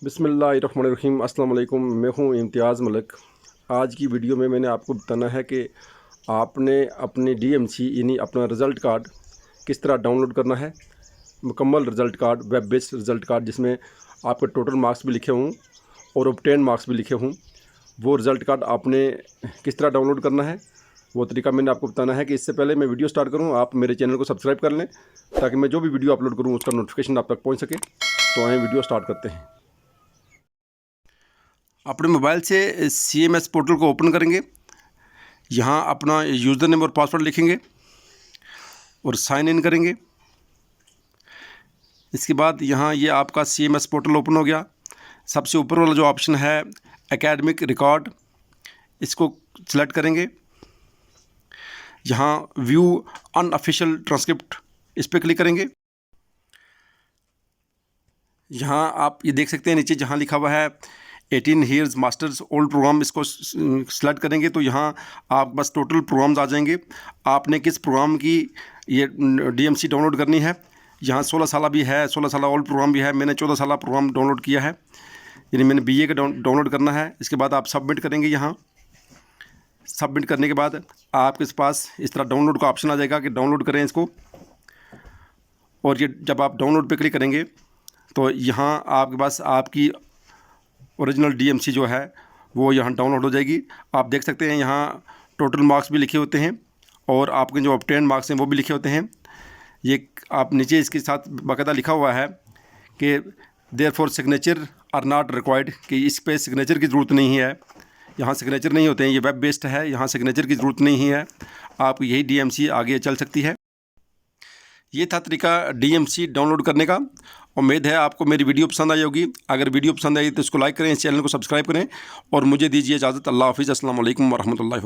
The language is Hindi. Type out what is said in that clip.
बिस्मिल्लाहिर्रहमानिर्रहीम। अस्सलाम वालेकुम। मैं हूं इम्तियाज़ मलिक। आज की वीडियो में मैंने आपको बताना है कि आपने अपनी डीएमसी यानी अपना रिज़ल्ट कार्ड किस तरह डाउनलोड करना है। मुकम्मल result card, web based result card, जिसमें आपके टोटल मार्क्स भी लिखे हों और ऑब्टेन मार्क्स भी लिखे हों। वो रिज़ल्ट कार्ड आपने किस तरह डाउनलोड करना है, वो तरीका मैंने आपको बताना है। कि इससे पहले मैं वीडियो स्टार्ट करूँ, आप मेरे चैनल को सब्सक्राइब कर लें ताकि मैं जो भी वीडियो अपलोड करूँ उसका नोटिफिकेशन आप तक पहुँच सके। तो आए वीडियो स्टार्ट करते हैं। अपने मोबाइल से CMS पोर्टल को ओपन करेंगे। यहाँ अपना यूज़र नेम और पासवर्ड लिखेंगे और साइन इन करेंगे। इसके बाद यहाँ ये आपका CMS पोर्टल ओपन हो गया। सबसे ऊपर वाला जो ऑप्शन है एकेडमिक रिकॉर्ड, इसको सिलेक्ट करेंगे। यहाँ व्यू अनऑफिशियल ट्रांसक्रिप्ट, इस पर क्लिक करेंगे। यहाँ आप ये देख सकते हैं नीचे जहाँ लिखा हुआ है 18 ईयर्स मास्टर्स ओल्ड प्रोग्राम, इसको सेलेक्ट करेंगे तो यहाँ आप बस टोटल प्रोग्राम्स आ जाएंगे। आपने किस प्रोग्राम की ये DMC डाउनलोड करनी है। यहाँ 16 साल भी है, 16 साल ओल्ड प्रोग्राम भी है। मैंने 14 साल प्रोग्राम डाउनलोड किया है, यानी मैंने BA का डाउनलोड करना है। इसके बाद आप सबमिट करेंगे। यहाँ सबमिट करने के बाद आपके पास इस तरह डाउनलोड का ऑप्शन आ जाएगा कि डाउनलोड करें इसको। और ये जब आप डाउनलोड पे क्लिक करेंगे तो यहाँ आपके पास आपकी ओरिजिनल DMC जो है वो यहाँ डाउनलोड हो जाएगी। आप देख सकते हैं यहाँ टोटल मार्क्स भी लिखे होते हैं और आपके जो ऑब्टेन मार्क्स हैं वो भी लिखे होते हैं। ये आप नीचे इसके साथ बाकायदा लिखा हुआ है कि therefore signature are not required, कि इस पे सिग्नेचर की ज़रूरत नहीं है। यहाँ सिग्नेचर नहीं होते हैं, ये वेब बेस्ड है, यहाँ सिग्नेचर की ज़रूरत नहीं है। आप यही DMC आगे चल सकती है। ये था तरीका DMC डाउनलोड करने का। उम्मीद है आपको मेरी वीडियो पसंद आई होगी। अगर वीडियो पसंद आई तो इसको लाइक करें, इस चैनल को सब्सक्राइब करें और मुझे दीजिए इजाज़त। अल्लाह हाफ़िज़। अस्सलाम वालेकुम व रहमतुल्लाहि व बरकातहू।